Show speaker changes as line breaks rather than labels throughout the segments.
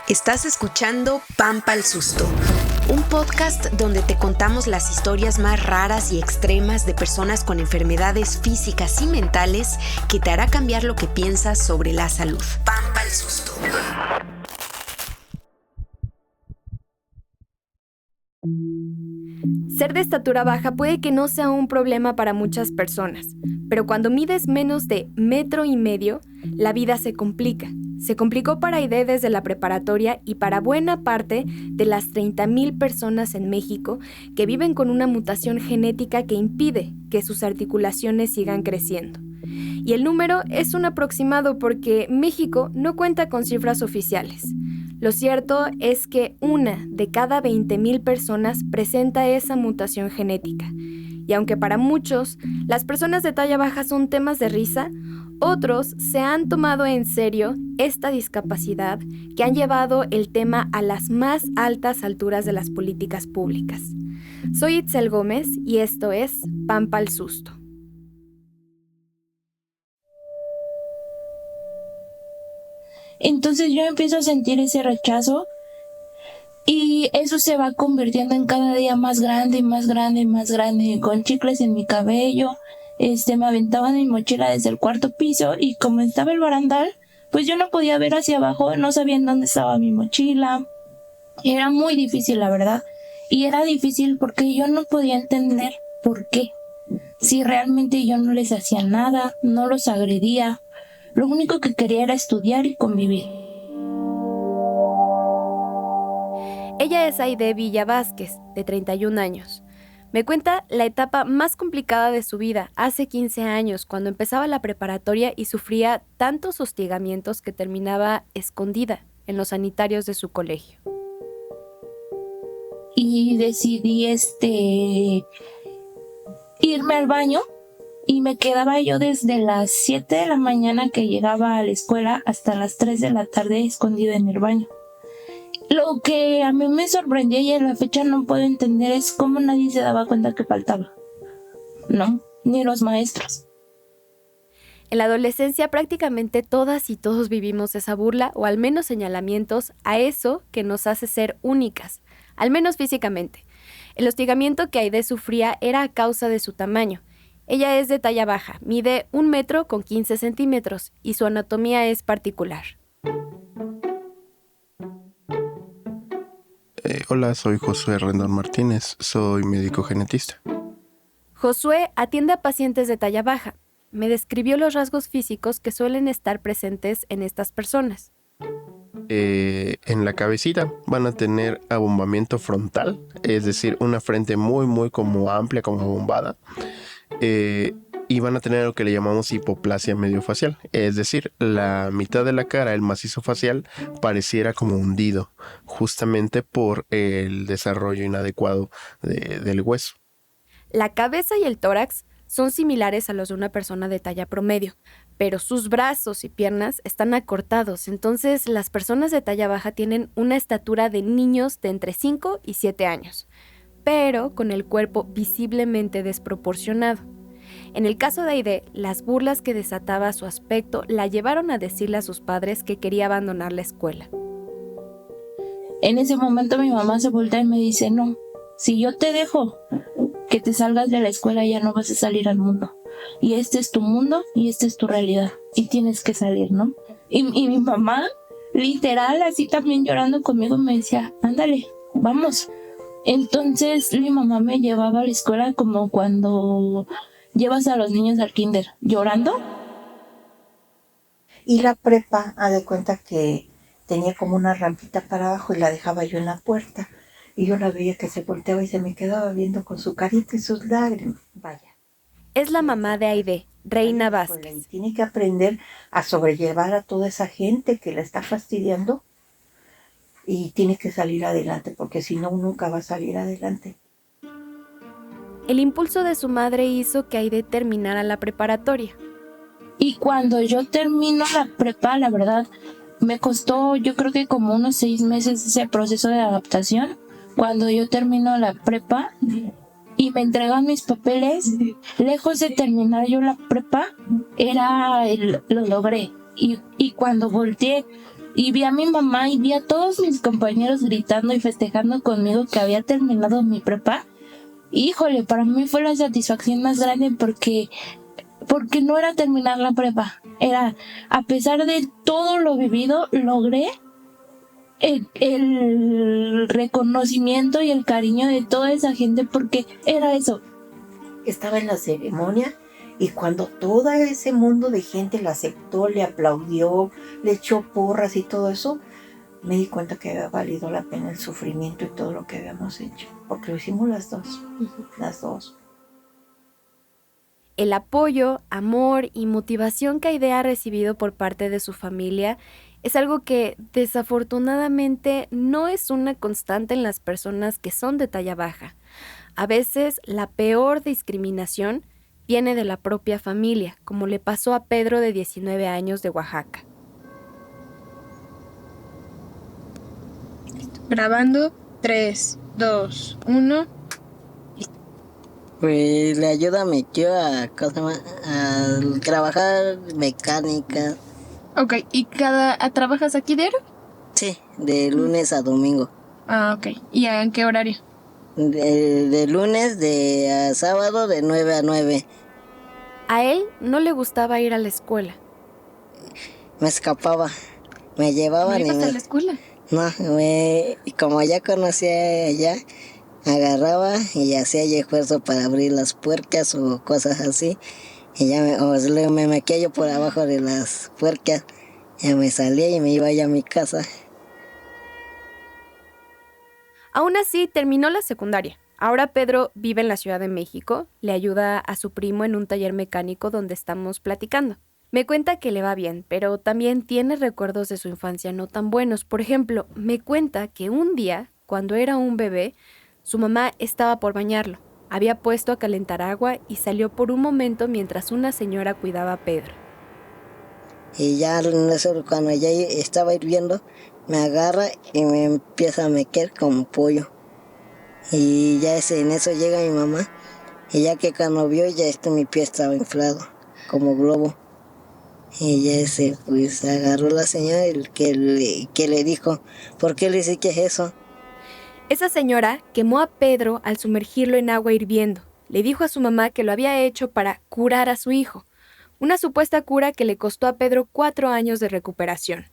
Estás escuchando Pampa al Susto, un podcast donde te contamos las historias más raras y extremas de personas con enfermedades físicas y mentales que te hará cambiar lo que piensas sobre la salud. Pampa al Susto.
Ser de estatura baja puede que no sea un problema para muchas personas, pero cuando mides menos de 1,5 metros, la vida se complica. Se complicó para Aide desde la preparatoria y para buena parte de las 30,000 personas en México que viven con una mutación genética que impide que sus articulaciones sigan creciendo. Y el número es un aproximado porque México no cuenta con cifras oficiales. Lo cierto es que 1 de cada 20,000 personas presenta esa mutación genética. Y aunque para muchos las personas de talla baja son temas de risa, otros se han tomado en serio esta discapacidad que han llevado el tema a las más altas alturas de las políticas públicas. Soy Itzel Gómez y esto es Pampa al Susto.
Entonces yo empiezo a sentir ese rechazo y eso se va convirtiendo en cada día más grande y más grande y más grande, con chicles en mi cabello. Me aventaban mi mochila desde el 4º piso y como estaba el barandal, pues yo no podía ver hacia abajo, no sabía en dónde estaba mi mochila. Era muy difícil, la verdad. Y era difícil porque yo no podía entender por qué. Si realmente yo no les hacía nada, no los agredía. Lo único que quería era estudiar y convivir.
Ella es Aide Villa Vázquez, de 31 años. Me cuenta la etapa más complicada de su vida hace 15 años, cuando empezaba la preparatoria y sufría tantos hostigamientos que terminaba escondida en los sanitarios de su colegio.
Y decidí irme al baño y me quedaba yo desde las 7 de la mañana que llegaba a la escuela hasta las 3 de la tarde escondida en el baño. Lo que a mí me sorprendió y a la fecha no puedo entender es cómo nadie se daba cuenta que faltaba. No, ni los maestros.
En la adolescencia prácticamente todas y todos vivimos esa burla o al menos señalamientos a eso que nos hace ser únicas, al menos físicamente. El hostigamiento que Aide sufría era a causa de su tamaño. Ella es de talla baja, mide 1,15 metros y su anatomía es particular.
Hola, soy Josué Rendón Martínez, soy médico genetista.
Josué atiende a pacientes de talla baja. Me describió los rasgos físicos que suelen estar presentes en estas personas.
En la cabecita van a tener abombamiento frontal, es decir, una frente muy como amplia, como abombada. Y van a tener lo que le llamamos hipoplasia mediofacial, es decir, la mitad de la cara, el macizo facial, pareciera como hundido, justamente por el desarrollo inadecuado del hueso.
La cabeza y el tórax son similares a los de una persona de talla promedio, pero sus brazos y piernas están acortados, entonces las personas de talla baja tienen una estatura de niños de entre 5 y 7 años, pero con el cuerpo visiblemente desproporcionado. En el caso de Aide, las burlas que desataba su aspecto la llevaron a decirle a sus padres que quería abandonar la escuela.
En ese momento mi mamá se voltea y me dice, no, si yo te dejo que te salgas de la escuela ya no vas a salir al mundo. Y este es tu mundo y esta es tu realidad. Y tienes que salir, ¿no? Y mi mamá, literal, así también llorando conmigo, me decía, ándale, vamos. Entonces mi mamá me llevaba a la escuela como cuando llevas a los niños al kinder, llorando.
Y la prepa, haz de cuenta que tenía como una rampita para abajo y la dejaba yo en la puerta. Y yo la veía que se volteaba y se me quedaba viendo con su carita y sus lágrimas. Vaya.
Es la mamá de Aide, Reina Vázquez.
Y tiene que aprender a sobrellevar a toda esa gente que la está fastidiando. Y tiene que salir adelante, porque si no, nunca va a salir adelante.
El impulso de su madre hizo que Aide terminara la preparatoria.
Y cuando yo termino la prepa, la verdad, me costó yo creo que como unos 6 meses ese proceso de adaptación. Cuando yo termino la prepa y me entregan mis papeles, lejos de terminar yo la prepa, lo logré. y cuando volteé y vi a mi mamá y vi a todos mis compañeros gritando y festejando conmigo que había terminado mi prepa, híjole, para mí fue la satisfacción más grande porque no era terminar la prepa, era, a pesar de todo lo vivido, logré el reconocimiento y el cariño de toda esa gente, porque era eso.
Estaba en la ceremonia y cuando todo ese mundo de gente la aceptó, le aplaudió, le echó porras y todo eso, me di cuenta que había valido la pena el sufrimiento y todo lo que habíamos hecho, porque lo hicimos las dos.
El apoyo, amor y motivación que Aide ha recibido por parte de su familia es algo que desafortunadamente no es una constante en las personas que son de talla baja. A veces la peor discriminación viene de la propia familia, como le pasó a Pedro de 19 años de Oaxaca.
Grabando, 3, 2, 1.
Pues le ayuda a mi tío a trabajar mecánica.
Ok, ¿y trabajas aquí diario?
Sí, de lunes a domingo.
Ah, ok. ¿Y en qué horario?
De lunes a sábado de 9 a 9.
A él no le gustaba ir a la escuela.
Me escapaba, me llevaban
¿No ibas a la escuela?
No, como ya conocía allá, agarraba y hacía yo esfuerzo para abrir las puercas o cosas así. Y ya me metía yo por abajo de las puercas, ya me salía y me iba ya a mi casa.
Aún así, terminó la secundaria. Ahora Pedro vive en la Ciudad de México, le ayuda a su primo en un taller mecánico donde estamos platicando. Me cuenta que le va bien, pero también tiene recuerdos de su infancia no tan buenos. Por ejemplo, me cuenta que un día, cuando era un bebé, su mamá estaba por bañarlo. Había puesto a calentar agua y salió por un momento mientras una señora cuidaba a Pedro.
Y ya cuando ya estaba hirviendo, me agarra y me empieza a meter como pollo. Y ya en eso llega mi mamá, y ya que cuando vio, ya mi pie estaba inflado, como globo. Y ya pues agarró la señora y que le dijo, ¿por qué le dice que es eso?
Esa señora quemó a Pedro al sumergirlo en agua hirviendo. Le dijo a su mamá que lo había hecho para curar a su hijo. Una supuesta cura que le costó a Pedro 4 años de recuperación.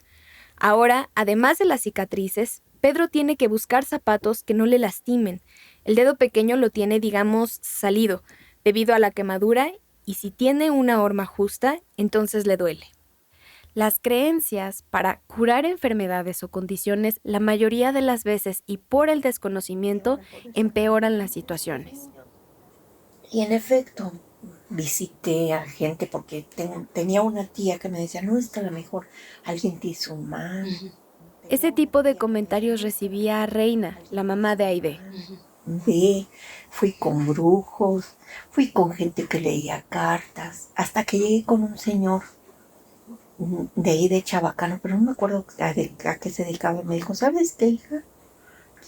Ahora, además de las cicatrices, Pedro tiene que buscar zapatos que no le lastimen. El dedo pequeño lo tiene, digamos, salido, debido a la quemadura, y si tiene una horma justa, entonces le duele. Las creencias para curar enfermedades o condiciones, la mayoría de las veces y por el desconocimiento, empeoran las situaciones.
Y en efecto, visité a gente porque tenía una tía que me decía, no, es que a lo mejor alguien te hizo mal.
Ese tipo de comentarios recibía a Reina, la mamá de Aide.
Fui con brujos, fui con gente que leía cartas, hasta que llegué con un señor de ahí de Chabacano, pero no me acuerdo a qué se dedicaba. Me dijo, ¿sabes qué, hija?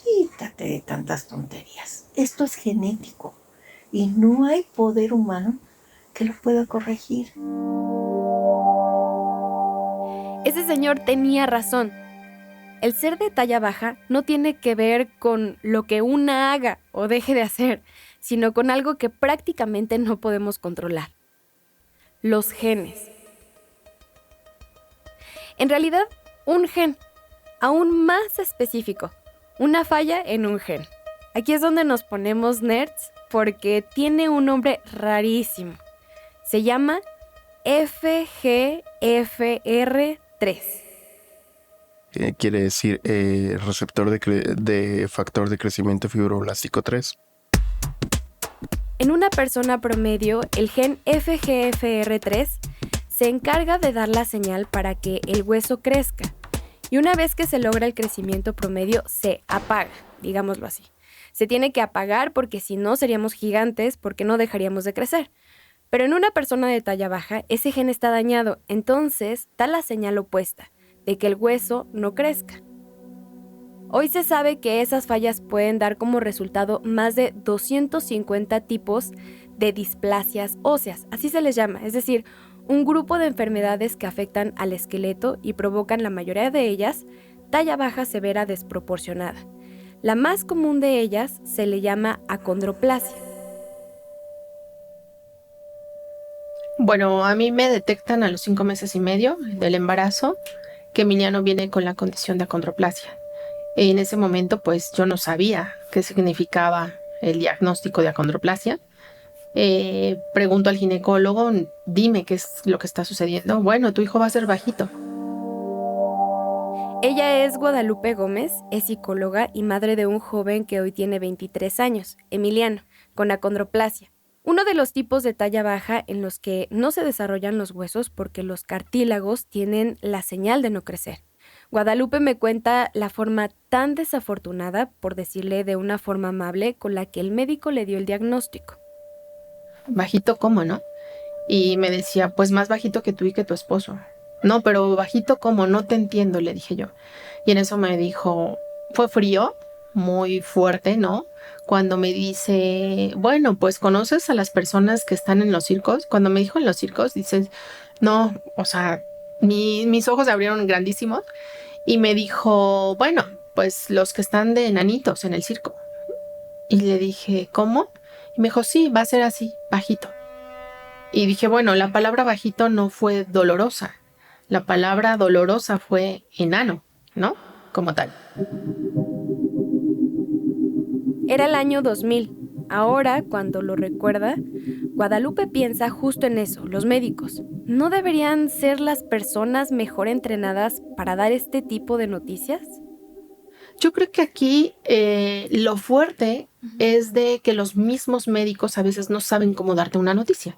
Quítate de tantas tonterías. Esto es genético y no hay poder humano que lo pueda corregir.
Ese señor tenía razón. El ser de talla baja no tiene que ver con lo que una haga o deje de hacer, sino con algo que prácticamente no podemos controlar. Los genes. En realidad, un gen, aún más específico, una falla en un gen. Aquí es donde nos ponemos nerds porque tiene un nombre rarísimo. Se llama FGFR3.
Quiere decir receptor de factor de crecimiento fibroblástico 3.
En una persona promedio, el gen FGFR3 se encarga de dar la señal para que el hueso crezca. Y una vez que se logra el crecimiento promedio, se apaga, digámoslo así. Se tiene que apagar porque si no seríamos gigantes, porque no dejaríamos de crecer. Pero en una persona de talla baja, ese gen está dañado, entonces da la señal opuesta, de que el hueso no crezca. Hoy se sabe que esas fallas pueden dar como resultado más de 250 tipos de displasias óseas, así se les llama, es decir, un grupo de enfermedades que afectan al esqueleto y provocan la mayoría de ellas talla baja severa desproporcionada. La más común de ellas se le llama acondroplasia.
Bueno, a mí me detectan a los 5 meses y medio del embarazo que Emiliano viene con la condición de acondroplasia. En ese momento, pues yo no sabía qué significaba el diagnóstico de acondroplasia. Pregunto al ginecólogo, dime qué es lo que está sucediendo. Bueno, tu hijo va a ser bajito.
Ella es Guadalupe Gómez, es psicóloga y madre de un joven que hoy tiene 23 años, Emiliano, con acondroplasia. Uno de los tipos de talla baja en los que no se desarrollan los huesos porque los cartílagos tienen la señal de no crecer. Guadalupe me cuenta la forma tan desafortunada, por decirle de una forma amable, con la que el médico le dio el diagnóstico.
Bajito, ¿cómo, no? Y me decía, pues más bajito que tú y que tu esposo. No, pero bajito, ¿cómo? No te entiendo, le dije yo. Y en eso me dijo, fue frío, muy fuerte, ¿no? Cuando me dice, bueno, pues ¿conoces a las personas que están en los circos? Cuando me dijo en los circos, dices, no, o sea, mis ojos se abrieron grandísimos y me dijo, bueno, pues los que están de enanitos en el circo. Y le dije, ¿cómo? Y me dijo, sí, va a ser así, bajito. Y dije, bueno, la palabra bajito no fue dolorosa. La palabra dolorosa fue enano, ¿no? Como tal.
Era el año 2000. Ahora, cuando lo recuerda, Guadalupe piensa justo en eso, los médicos. ¿No deberían ser las personas mejor entrenadas para dar este tipo de noticias?
Yo creo que aquí lo fuerte es de que los mismos médicos a veces no saben cómo darte una noticia.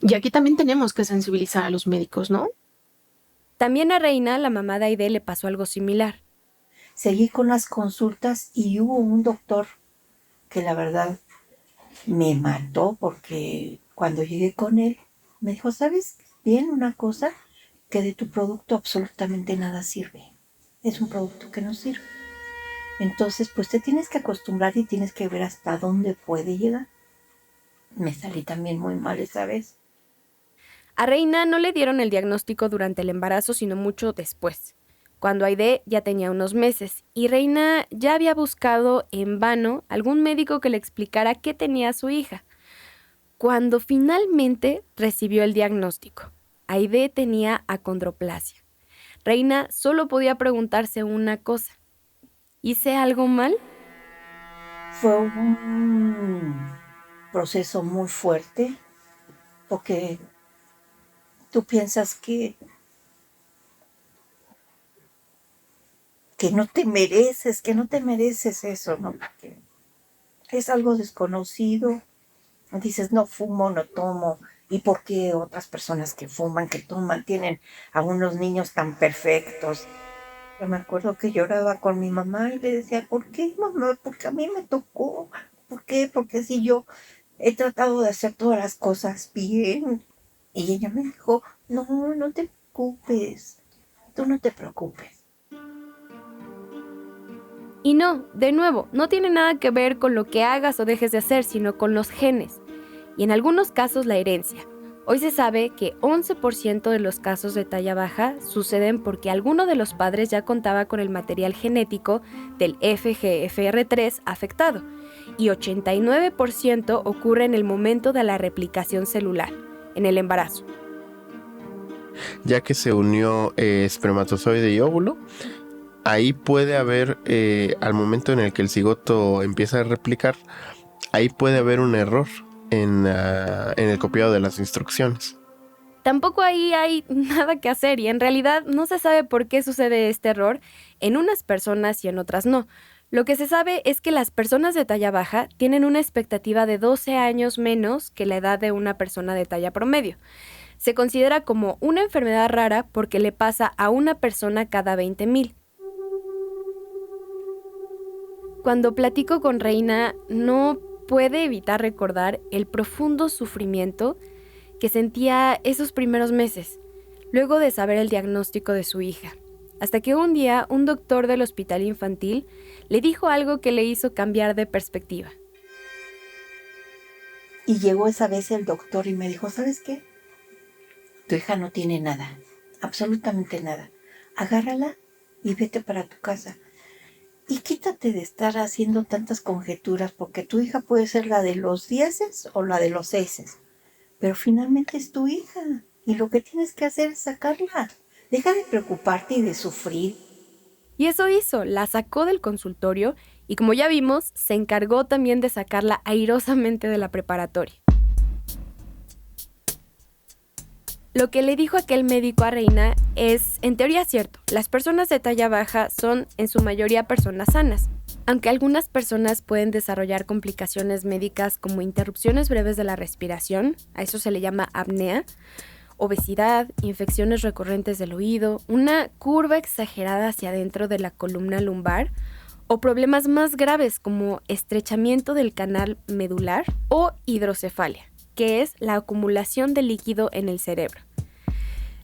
Y aquí también tenemos que sensibilizar a los médicos, ¿no?
También a Reina, la mamá de Aide, le pasó algo similar.
Seguí con las consultas y hubo un doctor que la verdad me mató porque cuando llegué con él me dijo, ¿sabes bien una cosa? Que de tu producto absolutamente nada sirve. Es un producto que no sirve. Entonces, pues te tienes que acostumbrar y tienes que ver hasta dónde puede llegar. Me salí también muy mal esa vez.
A Reina no le dieron el diagnóstico durante el embarazo, sino mucho después, cuando Aide ya tenía unos meses, y Reina ya había buscado en vano algún médico que le explicara qué tenía su hija. Cuando finalmente recibió el diagnóstico, Aide tenía acondroplasia. Reina solo podía preguntarse una cosa: ¿hice algo mal?
Fue un proceso muy fuerte porque tú piensas que no te mereces eso, ¿no? Porque es algo desconocido. Dices, no fumo, no tomo. ¿Y por qué otras personas que fuman, que toman, tienen a unos niños tan perfectos? Yo me acuerdo que lloraba con mi mamá y le decía, ¿por qué, mamá? Porque a mí me tocó. ¿Por qué? Porque si yo he tratado de hacer todas las cosas bien. Y ella me dijo, no te preocupes. Tú no te preocupes.
Y no, de nuevo, no tiene nada que ver con lo que hagas o dejes de hacer, sino con los genes. Y en algunos casos la herencia. Hoy se sabe que 11% de los casos de talla baja suceden porque alguno de los padres ya contaba con el material genético del FGFR3 afectado, y 89% ocurre en el momento de la replicación celular, en el embarazo.
Ya que se unió espermatozoide y óvulo, ahí puede haber, al momento en el que el cigoto empieza a replicar, ahí puede haber un error en el copiado de las instrucciones.
Tampoco ahí hay nada que hacer y en realidad no se sabe por qué sucede este error en unas personas y en otras no. Lo que se sabe es que las personas de talla baja tienen una expectativa de 12 años menos que la edad de una persona de talla promedio. Se considera como una enfermedad rara porque le pasa a una persona cada 20,000. Cuando platico con Reina, no puede evitar recordar el profundo sufrimiento que sentía esos primeros meses, luego de saber el diagnóstico de su hija, hasta que un día un doctor del hospital infantil le dijo algo que le hizo cambiar de perspectiva.
Y llegó esa vez el doctor y me dijo, ¿sabes qué? tu hija no tiene nada, absolutamente nada. Agárrala y vete para tu casa. Y quítate de estar haciendo tantas conjeturas, porque tu hija puede ser la de los 10 o la de los 6, pero finalmente es tu hija. Y lo que tienes que hacer es sacarla. Deja de preocuparte y de sufrir.
Y eso hizo, la sacó del consultorio y, como ya vimos, se encargó también de sacarla airosamente de la preparatoria. Lo que le dijo aquel médico a Reina es, en teoría, cierto. Las personas de talla baja son, en su mayoría, personas sanas. Aunque algunas personas pueden desarrollar complicaciones médicas como interrupciones breves de la respiración, a eso se le llama apnea, obesidad, infecciones recurrentes del oído, una curva exagerada hacia adentro de la columna lumbar o problemas más graves como estrechamiento del canal medular o hidrocefalia, que es la acumulación de líquido en el cerebro.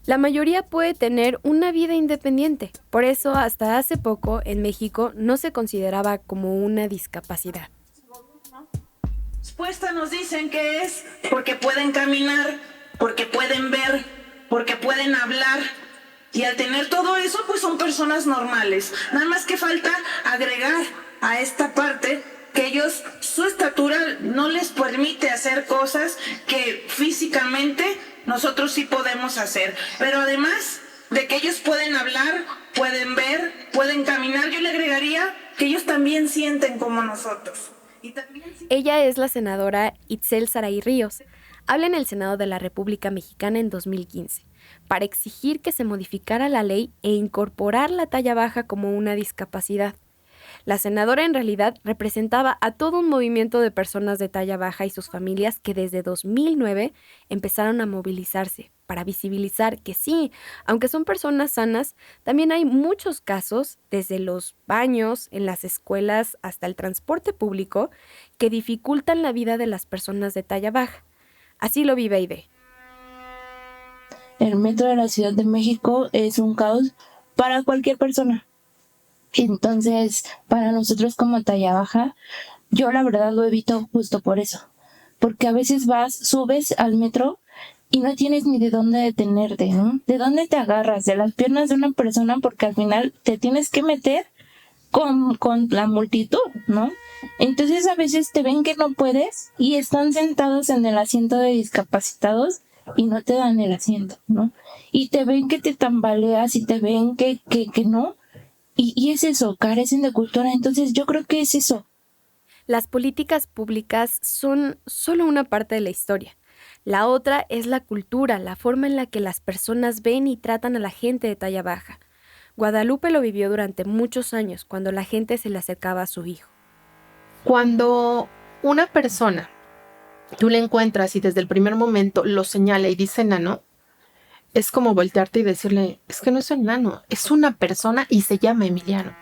La mayoría puede tener una vida independiente, por eso hasta hace poco en México no se consideraba como una discapacidad.
Respuesta nos dicen que es porque pueden caminar, porque pueden ver, porque pueden hablar. Y al tener todo eso, pues son personas normales. Nada más que falta agregar a esta parte que ellos, su estatura no les permite hacer cosas que físicamente nosotros sí podemos hacer. Pero además de que ellos pueden hablar, pueden ver, pueden caminar, yo le agregaría que ellos también sienten como nosotros.
Ella es la senadora Itzel Saray Ríos. Habla en el Senado de la República Mexicana en 2015 para exigir que se modificara la ley e incorporar la talla baja como una discapacidad. La senadora en realidad representaba a todo un movimiento de personas de talla baja y sus familias que desde 2009 empezaron a movilizarse para visibilizar que sí, aunque son personas sanas, también hay muchos casos, desde los baños, en las escuelas hasta el transporte público, que dificultan la vida de las personas de talla baja. Así lo vive Aide.
El metro de la Ciudad de México es un caos para cualquier persona. Entonces, para nosotros como talla baja, yo la verdad lo evito justo por eso. Porque a veces subes al metro y no tienes ni de dónde detenerte, ¿no? ¿De dónde te agarras? De las piernas de una persona, porque al final te tienes que meter con la multitud, ¿no? Entonces a veces te ven que no puedes y están sentados en el asiento de discapacitados y no te dan el asiento, ¿no? Y te ven que te tambaleas y te ven que no. Y es eso, carecen de cultura. Entonces yo creo que es eso.
Las políticas públicas son solo una parte de la historia. La otra es la cultura, la forma en la que las personas ven y tratan a la gente de talla baja. Guadalupe lo vivió durante muchos años, cuando la gente se le acercaba a su hijo.
Cuando una persona, tú la encuentras y desde el primer momento lo señala y dice enano, es como voltearte y decirle, es que no es un enano, es una persona y se llama Emiliano.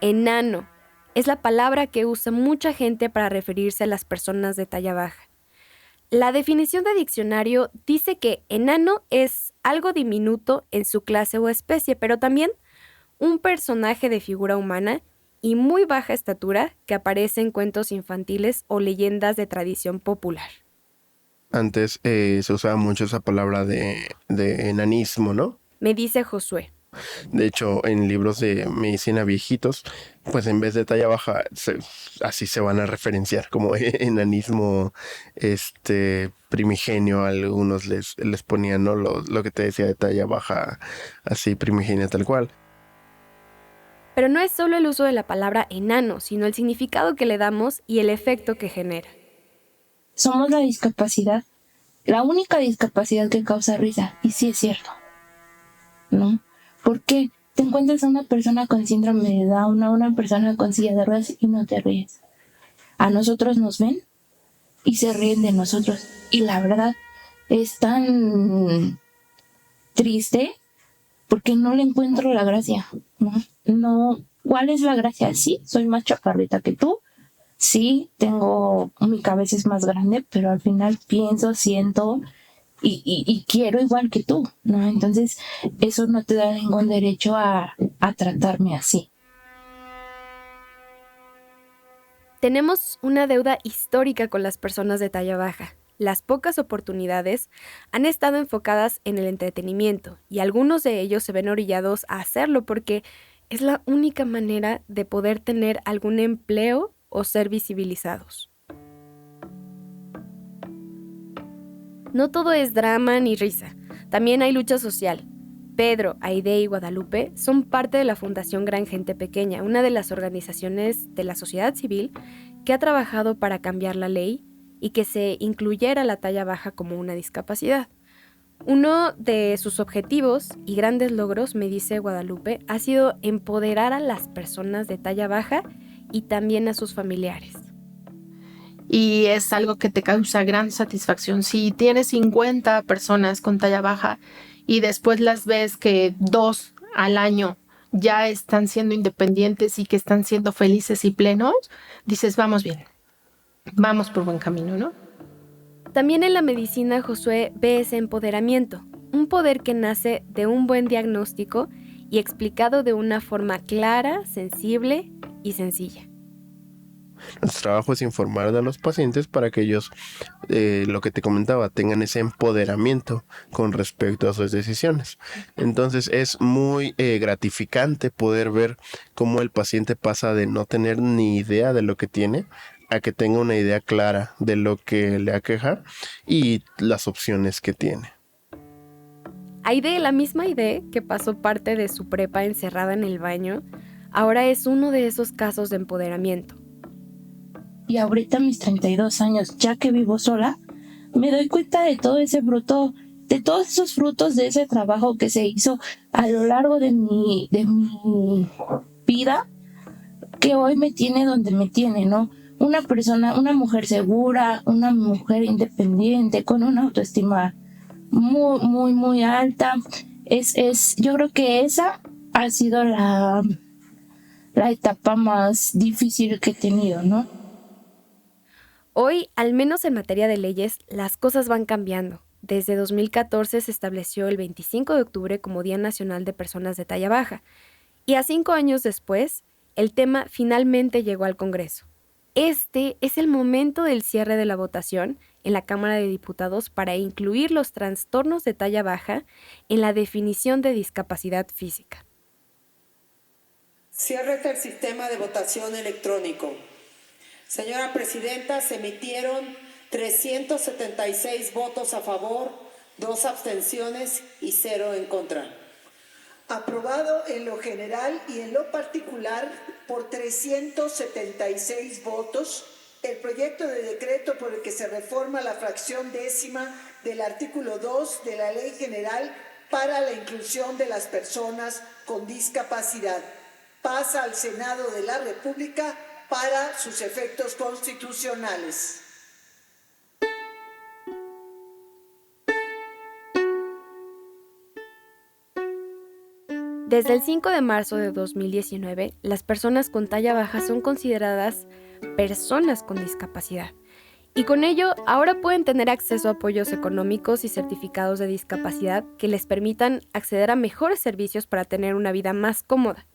Enano es la palabra que usa mucha gente para referirse a las personas de talla baja. La definición de diccionario dice que enano es algo diminuto en su clase o especie, pero también un personaje de figura humana y muy baja estatura que aparece en cuentos infantiles o leyendas de tradición popular.
Antes se usaba mucho esa palabra de enanismo, ¿no?
Me dice Josué.
De hecho, en libros de medicina viejitos, pues en vez de talla baja, así se van a referenciar como enanismo primigenio. Algunos les ponían, ¿no? Lo que te decía de talla baja, así primigenia tal cual.
Pero no es solo el uso de la palabra enano, sino el significado que le damos y el efecto que genera.
Somos la discapacidad, la única discapacidad que causa risa, y sí es cierto, ¿no? ¿Por qué? Te encuentras a una persona con síndrome de Down, a una persona con silla de ruedas y no te ríes. A nosotros nos ven y se ríen de nosotros. Y la verdad es tan triste porque no le encuentro la gracia, ¿no? No, ¿cuál es la gracia? Sí, soy más chaparrita que tú. Sí, mi cabeza es más grande, pero al final pienso, siento y quiero igual que tú, ¿no? Entonces, eso no te da ningún derecho a tratarme así.
Tenemos una deuda histórica con las personas de talla baja. las pocas oportunidades han estado enfocadas en el entretenimiento y algunos de ellos se ven orillados a hacerlo porque es la única manera de poder tener algún empleo o ser visibilizados. No todo es drama ni risa, también hay lucha social. Pedro, Aide y Guadalupe son parte de la Fundación Gran Gente Pequeña, una de las organizaciones de la sociedad civil que ha trabajado para cambiar la ley y que se incluyera la talla baja como una discapacidad. Uno de sus objetivos y grandes logros, me dice Guadalupe, ha sido empoderar a las personas de talla baja y también a sus familiares.
Y es algo que te causa gran satisfacción. Si tienes 50 personas con talla baja y después las ves que 2 al año ya están siendo independientes y que están siendo felices y plenos, dices, vamos bien, vamos por buen camino, ¿no?
También en la medicina Josué ve ese empoderamiento, un poder que nace de un buen diagnóstico y explicado de una forma clara, sensible y sencilla.
Nuestro trabajo es informar a los pacientes para que ellos, lo que te comentaba, tengan ese empoderamiento con respecto a sus decisiones. Entonces es muy gratificante poder ver cómo el paciente pasa de no tener ni idea de lo que tiene a que tenga una idea clara de lo que le aqueja y las opciones que tiene.
Aide, la misma Aide que pasó parte de su prepa encerrada en el baño, ahora es uno de esos casos de empoderamiento.
Y ahorita a mis 32 años, ya que vivo sola, me doy cuenta de todo ese fruto, de todos esos frutos de ese trabajo que se hizo a lo largo de mi vida, que hoy me tiene donde me tiene, ¿no? Una persona, una mujer segura, una mujer independiente, con una autoestima muy, muy, muy alta. Yo creo que esa ha sido la etapa más difícil que he tenido, ¿no?
Hoy, al menos en materia de leyes, las cosas van cambiando. Desde 2014 se estableció el 25 de octubre como Día Nacional de Personas de Talla Baja. Y a 5 años después, el tema finalmente llegó al Congreso. Este es el momento del cierre de la votación en la Cámara de Diputados para incluir los trastornos de talla baja en la definición de discapacidad física.
Cierre el sistema de votación electrónico. Señora Presidenta, se emitieron 376 votos a favor, 2 abstenciones y 0 en contra.
Aprobado en lo general y en lo particular por 376 votos, el proyecto de decreto por el que se reforma la fracción 10ª del artículo 2 de la Ley General para la Inclusión de las Personas con Discapacidad pasa al Senado de la República para sus efectos constitucionales.
Desde el 5 de marzo de 2019, las personas con talla baja son consideradas personas con discapacidad. Y con ello, ahora pueden tener acceso a apoyos económicos y certificados de discapacidad que les permitan acceder a mejores servicios para tener una vida más cómoda.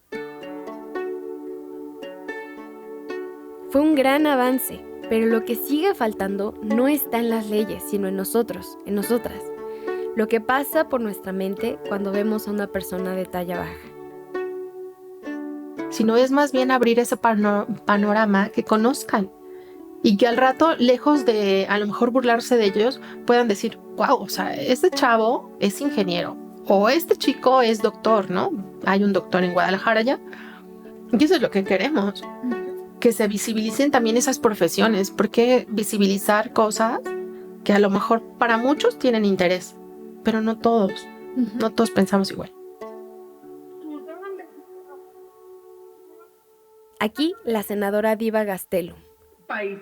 Fue un gran avance, pero lo que sigue faltando no está en las leyes, sino en nosotros, en nosotras. Lo que pasa por nuestra mente cuando vemos a una persona de talla baja.
Sino es más bien abrir ese panorama, que conozcan y que al rato, lejos de a lo mejor burlarse de ellos, puedan decir, wow, o sea, este chavo es ingeniero o este chico es doctor, ¿no? Hay un doctor en Guadalajara ya. Y eso es lo que queremos, que se visibilicen también esas profesiones, porque visibilizar cosas que a lo mejor para muchos tienen interés, pero no todos, no todos pensamos igual.
Aquí la senadora Diva Gastelum.
País.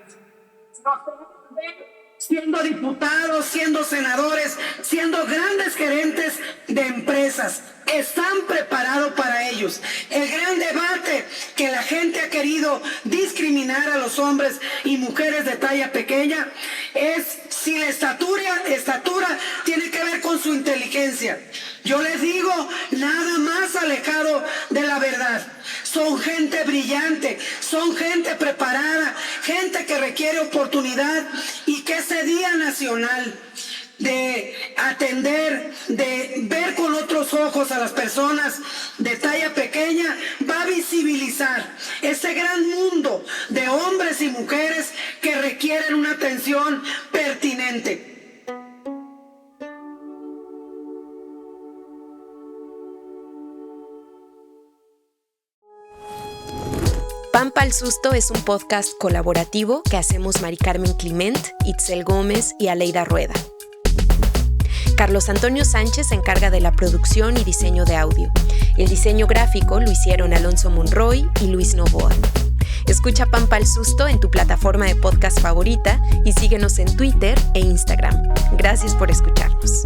Siendo diputados, siendo senadores, siendo grandes gerentes de empresas, están preparados para ellos. El gran debate que la gente ha querido discriminar a los hombres y mujeres de talla pequeña es si la estatura tiene que ver con su inteligencia. Yo les digo, nada más alejado de la verdad. son gente brillante, son gente preparada, gente que requiere oportunidad y que ese Día Nacional de atender, de ver con otros ojos a las personas de talla pequeña, va a visibilizar ese gran mundo de hombres y mujeres que requieren una atención pertinente.
Pampa al Susto es un podcast colaborativo que hacemos Mari Carmen Clement, Itzel Gómez y Aleida Rueda. Carlos Antonio Sánchez se encarga de la producción y diseño de audio. El diseño gráfico lo hicieron Alonso Monroy y Luis Novoa. Escucha Pampa al Susto en tu plataforma de podcast favorita y síguenos en Twitter e Instagram. Gracias por escucharnos.